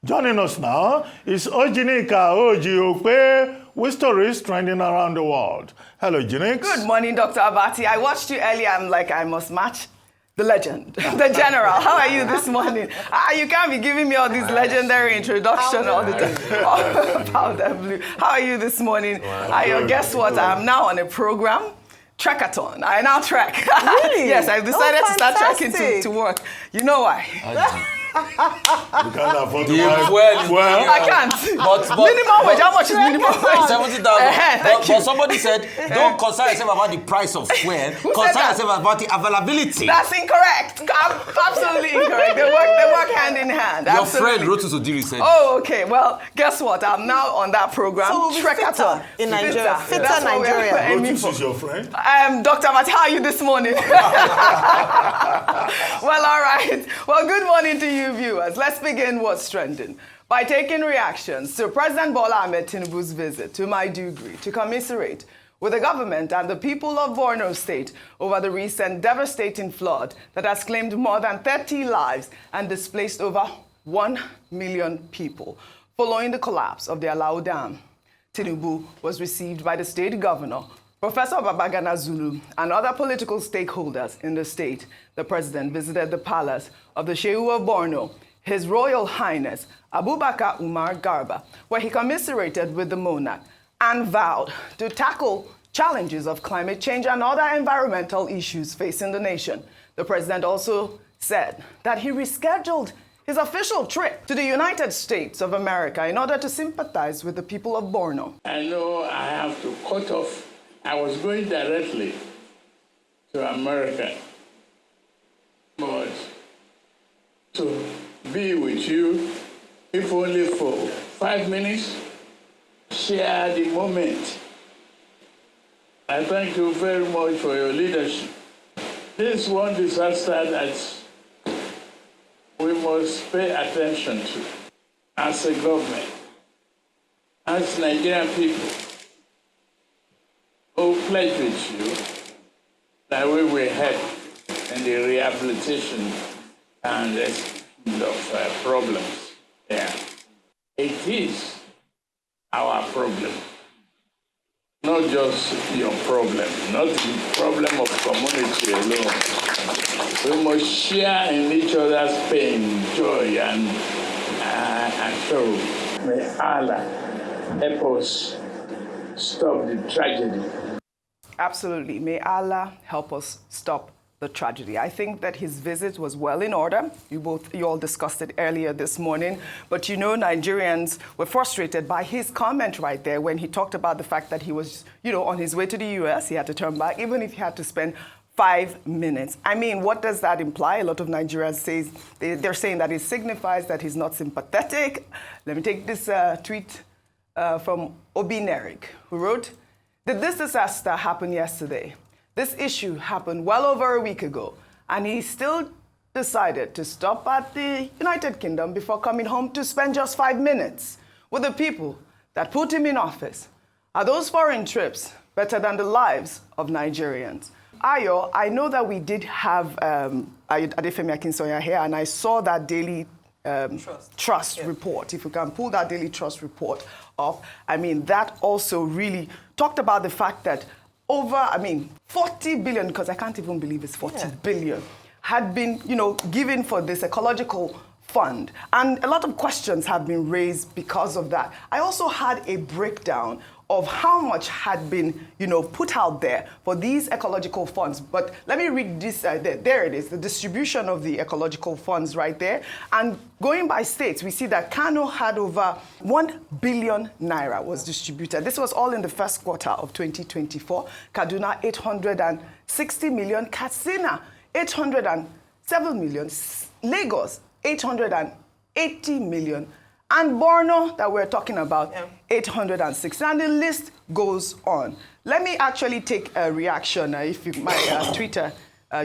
Joining us now is OjyOkpe with stories trending around the world. Hello, Jinx. Good morning, Dr. Abati. I watched you earlier. I'm like, I must match the legend, the general. How are you this morning? You can't be giving me all these legendary introductions all the time. Powder blue. How are you this morning? Guess what? I'm now on a program. Trekathon. I now trek. Really? Yes, I've decided to start trekking to work. You know why? You can't afford to well, I can't. But minimum wage. How much is minimum wage? 70,000. But somebody said, don't concern yourself about the price of fuel. Concern yourself about the availability. That's incorrect. Absolutely incorrect. They work hand in hand. Your friend wrote to Sudiri said. Oh, okay. Well, guess what? I'm now on that program. So we'll be fitter in Nigeria. Fitter Nigeria. Rotus is your friend? Dr. Abati, how are you this morning? Well, all right. Well, good morning to you, viewers. Let's begin what's trending by taking reactions to President Bola Ahmed Tinubu's visit to Maiduguri to commiserate with the government and the people of Borno State over the recent devastating flood that has claimed more than 30 lives and displaced over 1 million people following the collapse of the Alau Dam. Tinubu was received by the state governor, Professor Babagana Zulum, and other political stakeholders in the state. The president visited the palace of the Shehu of Borno, His Royal Highness Abubakar Umar Garba, where he commiserated with the monarch and vowed to tackle challenges of climate change and other environmental issues facing the nation. The president also said that he rescheduled his official trip to the United States of America in order to sympathize with the people of Borno. I know I have to cut off. I was going directly to America, but to be with you, if only for 5 minutes, share the moment. I thank you very much for your leadership. This one disaster that we must pay attention to as a government, as Nigerian people. who pledge with you that we will help in the rehabilitation and of problems there. It is our problem, not just your problem, not the problem of community alone. We must share in each other's pain, joy, and sorrow. May Allah help us stop the tragedy. Absolutely. May Allah help us stop the tragedy. I think that his visit was well in order. You all discussed it earlier this morning. But you know, Nigerians were frustrated by his comment right there when he talked about the fact that he was, on his way to the US. He had to turn back, even if he had to spend 5 minutes. I mean, what does that imply? A lot of Nigerians say they're saying that it signifies that he's not sympathetic. Let me take this tweet from Obi Nerik, who wrote, "Did this disaster happen yesterday? This issue happened well over a week ago, and he still decided to stop at the United Kingdom before coming home to spend just 5 minutes with the people that put him in office. Are those foreign trips better than the lives of Nigerians?" Ayo, I know that we did have Adefemi Akinsoya here, and I saw that daily trust report. If you can pull that daily trust report up, I mean, that also really talked about the fact that over, 40 billion, because I can't even believe it's 40 billion, had been, given for this ecological fund. And a lot of questions have been raised because of that. I also had a breakdown of how much had been, put out there for these ecological funds. But let me read this. There it is, the distribution of the ecological funds right there. And going by states, we see that Kano had over 1 billion naira was distributed. This was all in the first quarter of 2024. Kaduna, 860 million. Katsina, 807 million. Lagos, 880 million. And Borno, that we're talking about, 806. And the list goes on. Let me actually take a reaction. If my Twitter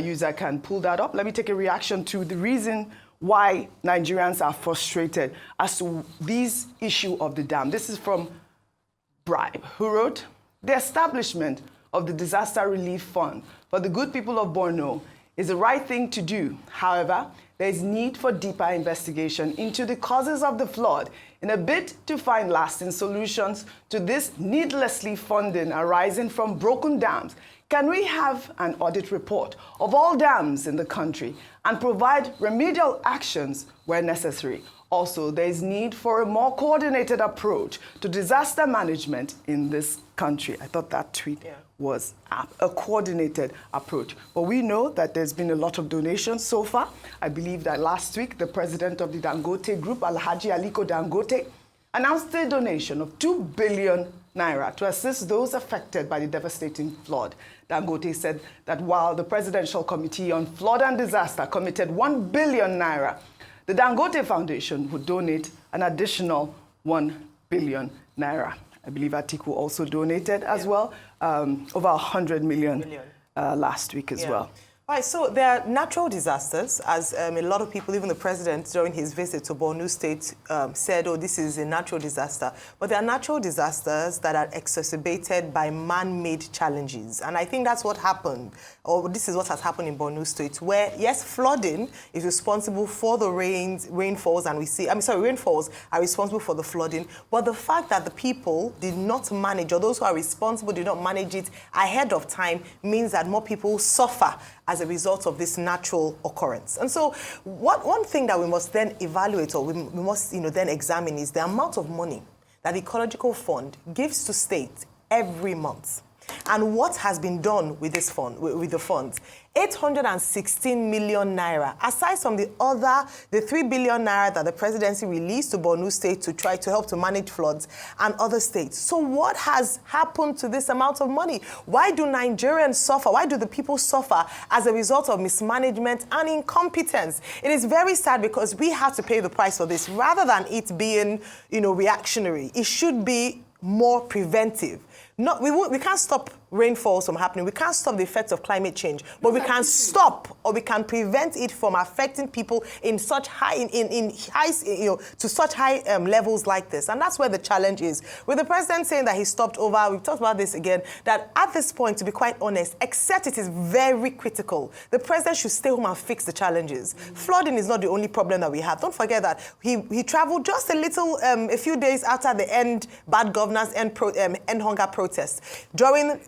user can pull that up. Let me take a reaction to the reason why Nigerians are frustrated as to this issue of the dam. This is from Bribe, who wrote, "The establishment of the Disaster Relief Fund for the good people of Borno is the right thing to do. However, there is need for deeper investigation into the causes of the flood in a bid to find lasting solutions to this needlessly funding arising from broken dams. Can we have an audit report of all dams in the country and provide remedial actions where necessary? Also, there is need for a more coordinated approach to disaster management in this country. I thought that tweet was a coordinated approach. But we know that there's been a lot of donations so far. I believe that last week, the president of the Dangote Group, Alhaji Aliko Dangote, announced a donation of 2 billion Naira to assist those affected by the devastating flood. Dangote said that while the Presidential Committee on Flood and Disaster committed 1 billion Naira, the Dangote Foundation would donate an additional 1 billion Naira. I believe Atiku also donated as well, over 100 million last week as well. All right, so there are natural disasters, as a lot of people, even the president during his visit to Borno State said, oh, this is a natural disaster. But there are natural disasters that are exacerbated by man-made challenges. And I think that's what happened, or this is what has happened in Borno State, where, yes, flooding is responsible for the rainfalls, and we see, rainfalls are responsible for the flooding. But the fact that the people did not manage, or those who are responsible did not manage it ahead of time, means that more people suffer as a result of this natural occurrence. And so one thing that we must then evaluate, or we must then examine, is the amount of money that the Ecological Fund gives to states every month. And what has been done with this fund, with the funds? 816 million Naira, aside from the 3 billion Naira that the presidency released to Borno State to try to help to manage floods and other states. So what has happened to this amount of money? Why do Nigerians suffer? Why do the people suffer as a result of mismanagement and incompetence? It is very sad because we have to pay the price for this. Rather than it being, reactionary, it should be more preventive. We can't stop rainfalls from happening. We can't stop the effects of climate change, but we can stop, or we can prevent it from affecting people in such high, to such high levels like this. And that's where the challenge is. With the president saying that he stopped over, we've talked about this again, that at this point, to be quite honest, except it is very critical, the president should stay home and fix the challenges. Flooding is not the only problem that we have. Don't forget that he traveled just a few days after the End Bad Governance, End Hunger protests, during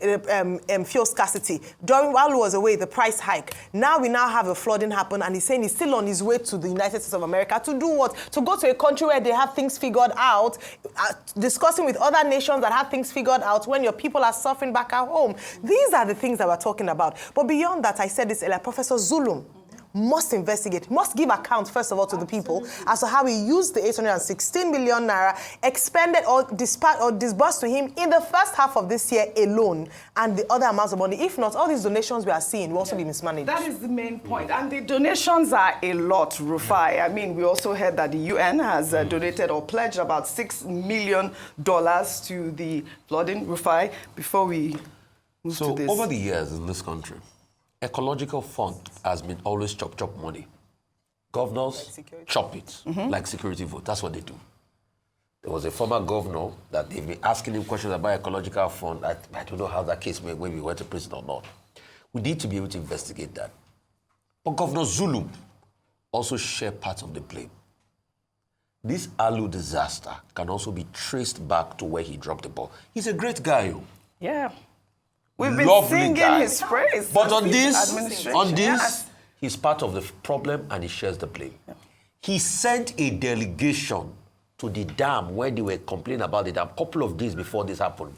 fuel scarcity, while he was away, the price hike. Now we have a flooding happen, and he's saying he's still on his way to the United States of America to do what? To go to a country where they have things figured out, discussing with other nations that have things figured out when your people are suffering back at home. These are the things that we're talking about. But beyond that, I said this earlier, Professor Zulum must investigate, must give account, first of all, to the people as to how he used the 816 million Naira expended or disbursed to him in the first half of this year alone, and the other amounts of money. If not, all these donations we are seeing will also be mismanaged. That is the main point. And the donations are a lot, Rufai. I mean, we also heard that the UN has donated or pledged about $6 million to the flooding, Rufai, before we move to this. So over the years in this country, Ecological Fund has been always chop money. Governors chop it, like security vote. That's what they do. There was a former governor that they've been asking him questions about Ecological Fund. I don't know how that case went, when we went to prison or not. We need to be able to investigate that. But Governor Zulum also shared part of the blame. This Alau disaster can also be traced back to where he dropped the ball. He's a great guy. Yeah. We've been singing his praise. But on this, he's part of the problem and he shares the blame. Yeah. He sent a delegation to the dam where they were complaining about the dam a couple of days before this happened.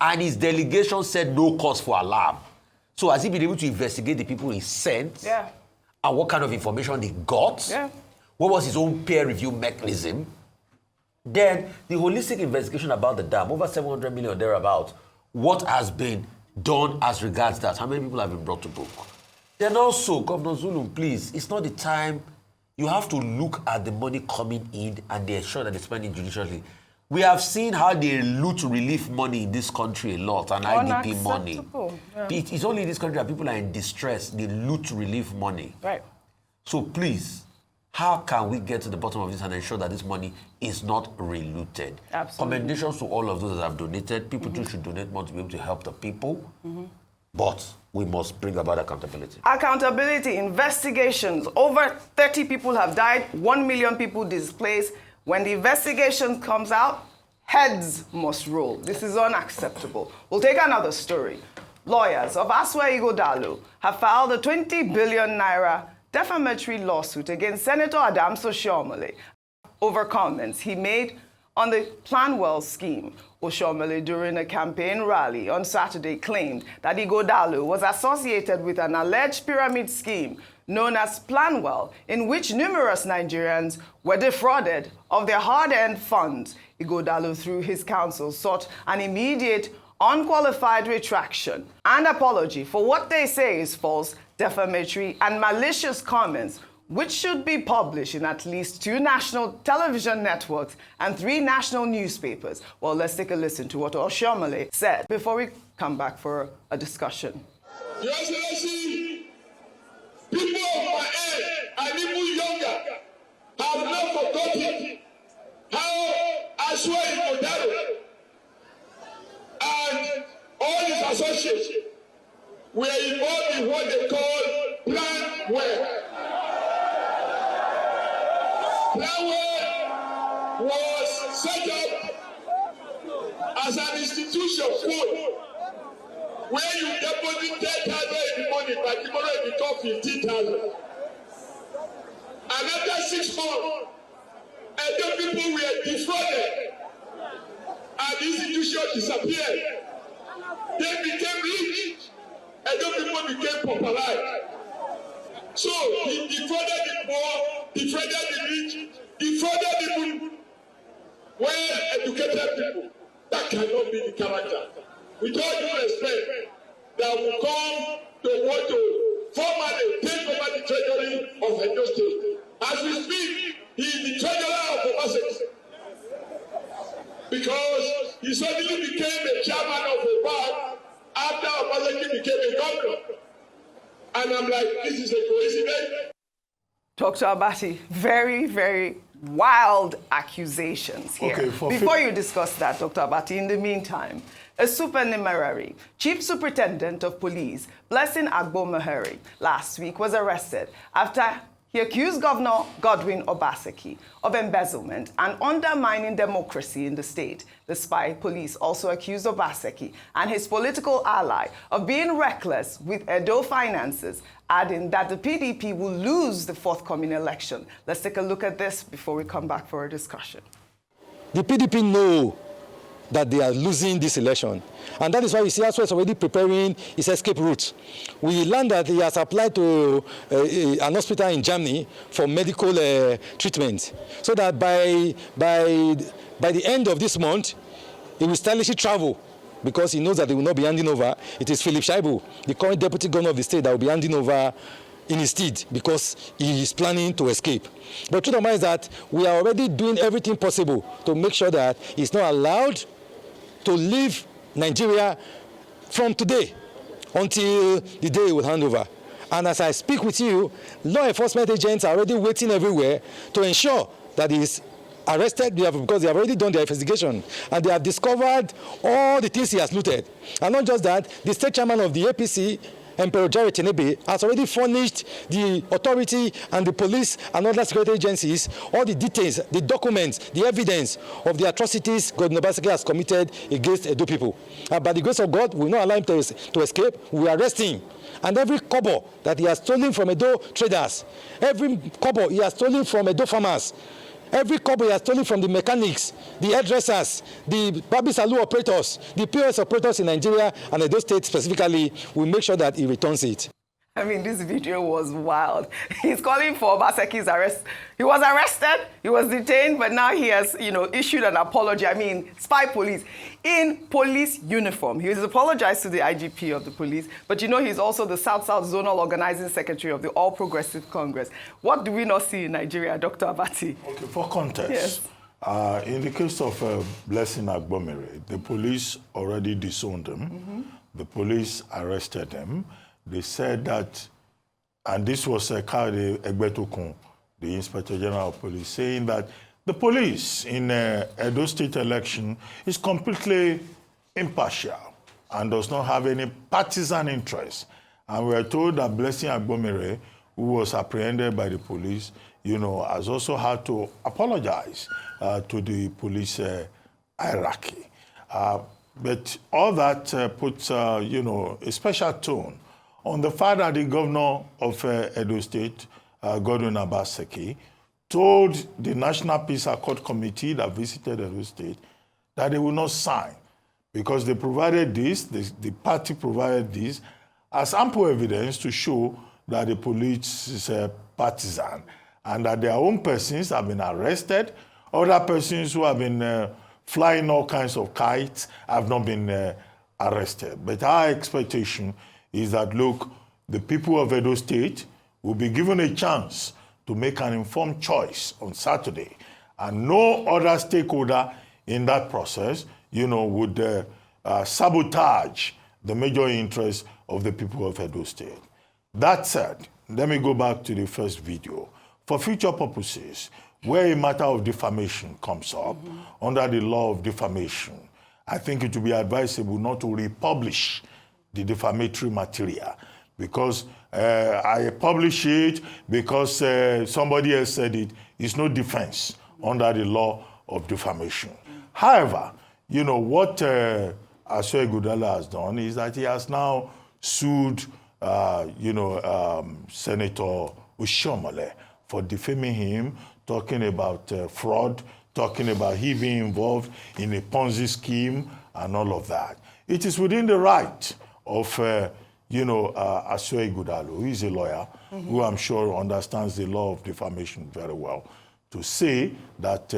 And his delegation said no cause for alarm. So has he been able to investigate the people he sent? Yeah. And what kind of information they got? Yeah. What was his own peer review mechanism? Then the holistic investigation about the dam, over 700 million thereabouts, what has been done as regards that? How many people have been brought to book? Then also, Governor Zulum, please, it's not the time. You have to look at the money coming in and they ensure that they spend it judiciously. We have seen how they loot relief money in this country a lot, and IDP money. Yeah. It's only in this country that people are in distress. They loot relief money. Right. So please, how can we get to the bottom of this and ensure that this money is not re-looted? Absolutely. Commendations to all of those that have donated. People too should donate more to be able to help the people. But we must bring about accountability. Accountability, investigations. Over 30 people have died, 1 million people displaced. When the investigation comes out, heads must roll. This is unacceptable. We'll take another story. Lawyers of Asue Ighodalo have filed a 20 billion naira defamatory lawsuit against Senator Adams Oshiomhole over comments he made on the Planwell Scheme. Oshiomhole, during a campaign rally on Saturday, claimed that Ighodalo was associated with an alleged pyramid scheme known as Planwell, in which numerous Nigerians were defrauded of their hard-earned funds. Ighodalo, through his counsel, sought an immediate, unqualified retraction and apology for what they say is false, defamatory, and malicious comments, which should be published in at least 2 national television networks and 3 national newspapers. Well, let's take a listen to what Oshiomhole said before we come back for a discussion. Your Excellency, people of my age and even younger have not forgotten how Asue Ighodalo and all his associates were involved in what they call Planwell. Planwell was set up as an institution where you deposit 10,000 in the money, but tomorrow it becomes 15,000. And after 6 months, other people were defrauded, and the institution disappeared. They became rich, and other people became popularized. So he defrauded the poor, defrauded the rich, defrauded the well-educated people. That cannot be the character. With all due respect, that will come to want to formally take over the treasury of Edo State. As we speak, he is the treasurer of Obaseki. Because he suddenly became a chairman of a bank after Obaseki became a governor. And I'm like, this is a coincidence. Dr. Abati, very, very wild accusations here. Okay, before you discuss that, Dr. Abati, in the meantime, a supernumerary chief superintendent of police, Blessing Agbomehere, last week was arrested after he accused Governor Godwin Obaseki of embezzlement and undermining democracy in the state. The spy police also accused Obaseki and his political ally of being reckless with Edo finances, adding that the PDP will lose the forthcoming election. Let's take a look at this before we come back for a discussion. The PDP know that they are losing this election. And that is why you see Asue is already preparing his escape route. We learned that he has applied to an hospital in Germany for medical treatment, so that by the end of this month, he will stylishly travel, because he knows that they will not be handing over. It is Philip Shaibu, the current deputy governor of the state, that will be handing over in his stead, because he is planning to escape. But the truth of the matter is that we are already doing everything possible to make sure that he's not allowed to leave Nigeria from today until the day he will hand over. And as I speak with you, law enforcement agents are already waiting everywhere to ensure that he is arrested, because they have already done their investigation and they have discovered all the things he has looted. And not just that, the state chairman of the APC, Emperor Jerry Tinubu, has already furnished the authority and the police and other security agencies all the details, the documents, the evidence of the atrocities Godwin Obaseki has committed against Edo people. By the grace of God, we will not allow him to escape. We arrest him. And every kobo that he has stolen from Edo traders, every kobo he has stolen from Edo farmers, every kobo he has stolen from the mechanics, the hairdressers, the Babi Salu operators, the POS operators in Nigeria and Edo State specifically, will make sure that he returns it. I mean, this video was wild. He's calling for Obaseki's arrest. He was arrested, he was detained, but now he has, issued an apology. I mean, spy police in police uniform. He has apologized to the IGP of the police, but he's also the South-South Zonal Organizing Secretary of the All Progressive Congress. What do we not see in Nigeria, Dr. Abati? Okay, for context, yes. In the case of Blessing Agbomehere, the police already disowned him. Mm-hmm. The police arrested him. They said that, and this was Kade Egbetokun, the Inspector General of Police, saying that the police in Edo State election is completely impartial. and does not have any partisan interest. And we are told that Blessing Agbomere, who was apprehended by the police, has also had to apologize to the police hierarchy. But all that puts, a special tone on the fact that the governor of Edo State, Godwin Obaseki, told the National Peace Accord Committee that visited Edo State that they will not sign because they provided this, the party provided this, as ample evidence to show that the police is partisan and that their own persons have been arrested, other persons who have been flying all kinds of kites have not been arrested. But our expectation is that, look, the people of Edo State will be given a chance to make an informed choice on Saturday, and no other stakeholder in that process, would sabotage the major interests of the people of Edo State. That said, let me go back to the first video. For future purposes, where a matter of defamation comes up under the law of defamation, I think it would be advisable not to republish the defamatory material because I publish it because somebody else said it. It's no defense under the law of defamation. However, what Asue Ighodalo has done is that he has now sued, Senator Oshiomhole for defaming him, talking about fraud, talking about he being involved in a Ponzi scheme and all of that. It is within the right of, Asue Ighodalo, who is a lawyer, who I'm sure understands the law of defamation very well, to say that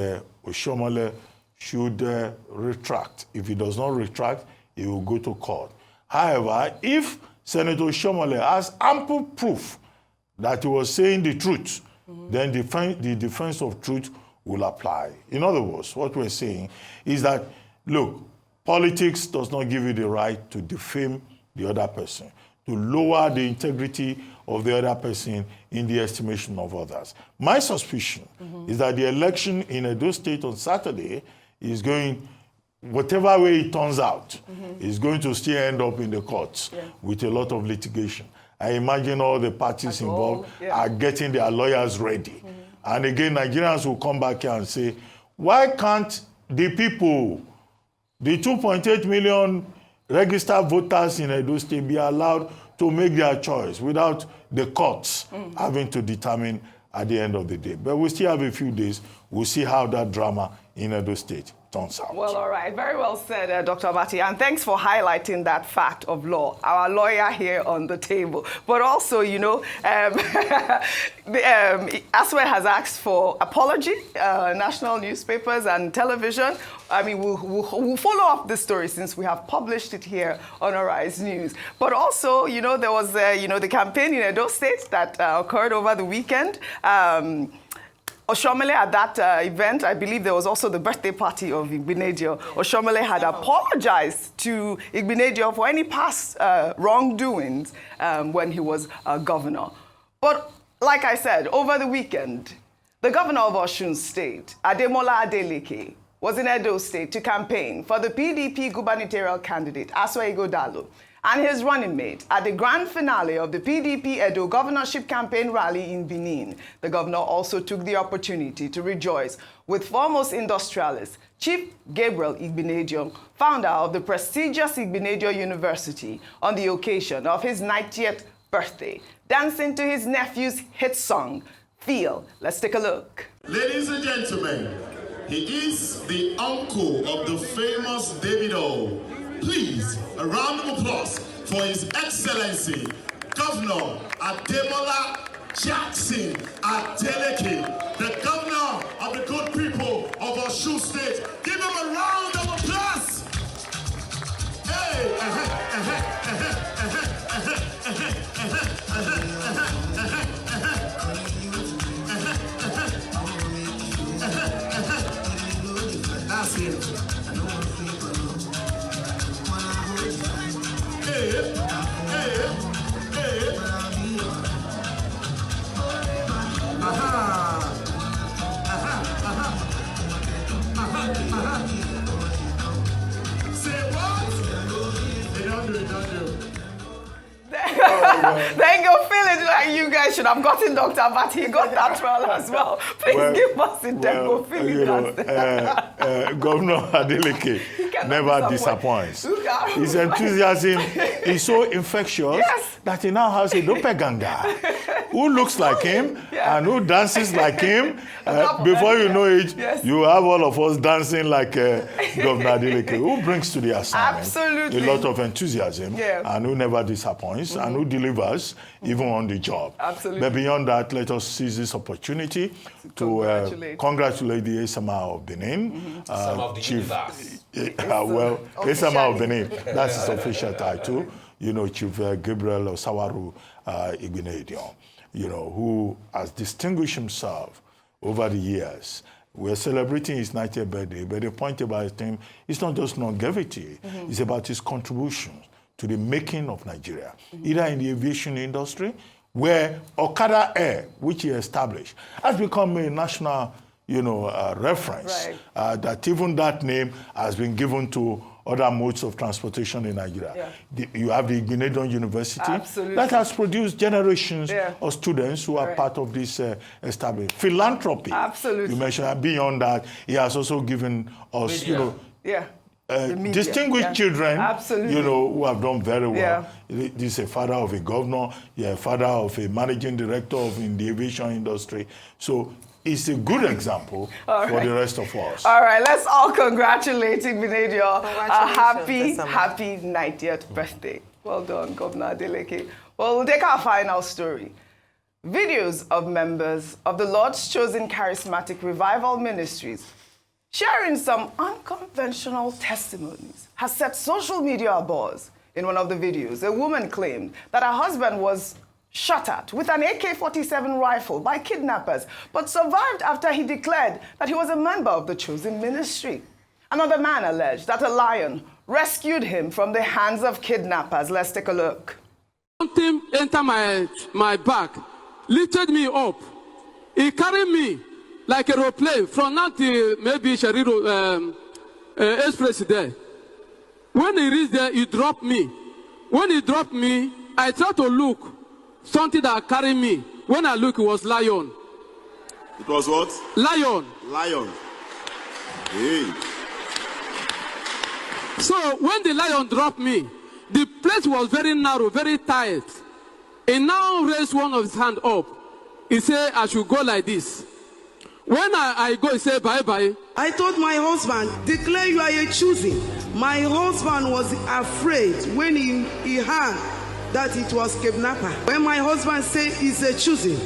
Oshiomhole should retract. If he does not retract, he will go to court. However, if Senator Oshiomhole has ample proof that he was saying the truth, then the defense of truth will apply. In other words, what we're saying is that, look, politics does not give you the right to defame the other person, to lower the integrity of the other person in the estimation of others. My suspicion is that the election in Edo State on Saturday is going, whatever way it turns out, is going to still end up in the courts with a lot of litigation. I imagine all the parties involved are getting their lawyers ready. And again, Nigerians will come back here and say, why can't the people, the 2.8 million registered voters in Edo State, be allowed to make their choice without the courts having to determine at the end of the day? But we still have a few days. We'll see how that drama in Edo State turns out. Well, all right. Very well said, Dr. Abati. And thanks for highlighting that fact of law, our lawyer here on the table. But also, Asue has asked for apology, national newspapers and television. I mean, we'll follow up this story since we have published it here on Arise News. But also, there was, the campaign in Edo State that occurred over the weekend. Oshiomhole at that event, I believe there was also the birthday party of Igbenedion. Oshiomhole had apologized to Igbenedion for any past wrongdoings when he was governor. But like I said, over the weekend, the governor of Osun State, Ademola Adeleke, was in Edo State to campaign for the PDP gubernatorial candidate, Asue Ighodalo, and his running mate at the grand finale of the PDP Edo governorship campaign rally in Benin. The governor also took the opportunity to rejoice with foremost industrialist Chief Gabriel Igbenedion, founder of the prestigious Igbenedion University, on the occasion of his 90th birthday, dancing to his nephew's hit song, Feel. Let's take a look. Ladies and gentlemen, he is the uncle of the famous Davido. Please, a round of applause for His Excellency, Governor Ademola Jackson Adeleke, the governor of the good people of Osun State. Give him a round of applause. Hey, that's it. should have gotten Dr. But he got that well as well. Please give us the demo feeling. Governor Adeleke never disappoints. His enthusiasm is so infectious that he now has a doppelganger who looks like him and who dances like him. Before you know it, you have all of us dancing like Governor Adeleke, who brings to the assignment a lot of enthusiasm and who never disappoints and who delivers even on the job. Absolutely. But beyond that, let us seize this opportunity to congratulate the Esama of Benin, Chief. Esama of Benin, that's his official title. You know, Chief Gabriel Osawaru Ighodalo, who has distinguished himself over the years. We're celebrating his 90th birthday, but the point about him is not just longevity, it's about his contributions to the making of Nigeria, either in the aviation industry, where Okada Air, which he established, has become a national, reference. That even that name has been given to other modes of transportation in Nigeria. You have the Ighodalo University that has produced generations of students who are part of this established philanthropy. You mentioned beyond that, he has also given us, distinguished children, who have done very well. This is a father of a governor, a father of a managing director in the aviation industry. So it's a good example for the rest of us. All right, let's all congratulate Ighodalo. A happy 90th birthday. Well done, Governor Adeleke. Well, we'll take our final story. Videos of members of the Lord's Chosen Charismatic Revival Ministries sharing some unconventional testimonies has set social media abuzz. In one of the videos, a woman claimed that her husband was shot at with an AK-47 rifle by kidnappers, but survived after he declared that he was a member of the chosen ministry. Another man alleged that a lion rescued him from the hands of kidnappers. Let's take a look. Something entered my back, lifted me up. He carried me like a aeroplane from now to maybe Shariro Express there. When he reached there, he dropped me. When he dropped me, I tried to look. Something that carried me. When I look, it was lion. It was what? Lion. Lion. Hey. So when the lion dropped me, the place was very narrow, very tight. He now raised one of his hand up. He said, I should go like this. When I go, he said, bye-bye. I told my husband, declare you are a choosing. My husband was afraid when he heard that it was kidnapper. When my husband said he's a choosing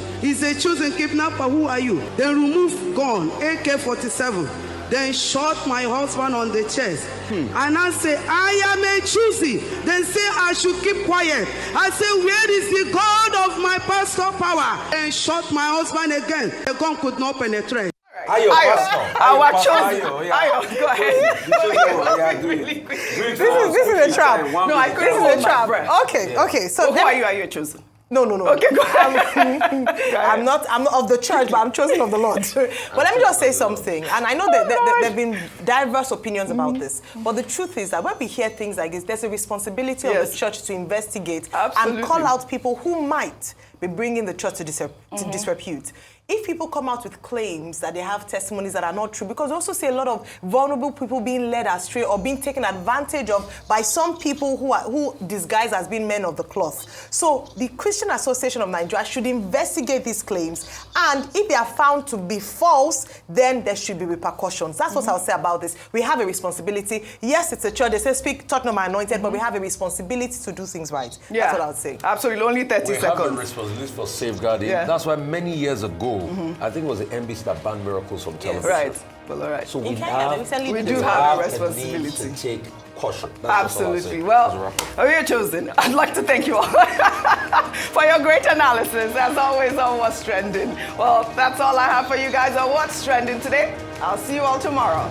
kidnapper, who are you? Then remove gun, AK-47. Then shot my husband on the chest. And I say, I am a choosing. Then say I should keep quiet. I say, where is the God of my pastor power? And shot my husband again. The gun could not penetrate. Ayo, our chosen. Ayo, go ahead. This is a trap. No, I couldn't hold my breath. Okay. So who are you? Are you chosen? No. Okay, go ahead. I'm not of the church, but I'm chosen of the Lord. But let me just say something. And I know that there have been diverse opinions about this. But the truth is that when we hear things like this, there's a responsibility of the church to investigate and call out people who might be bringing the church to disrepute. If people come out with claims that they have testimonies that are not true, because we also see a lot of vulnerable people being led astray or being taken advantage of by some people who disguise as being men of the cloth. So the Christian Association of Nigeria should investigate these claims, and if they are found to be false, then there should be repercussions. That's what I'll say about this. We have a responsibility. Yes, it's a church. They say speak, touch not my anointed, but we have a responsibility to do things right. That's what I would say. Absolutely. Only 30 seconds. We have a responsibility for safeguarding. That's why many years ago, I think it was the NBC that banned miracles from television. Right. Well, all right. So we do have a responsibility to take caution. Absolutely. Well, you're chosen. I'd like to thank you all for your great analysis, as always, on What's Trending. Well, that's all I have for you guys on What's Trending today. I'll see you all tomorrow.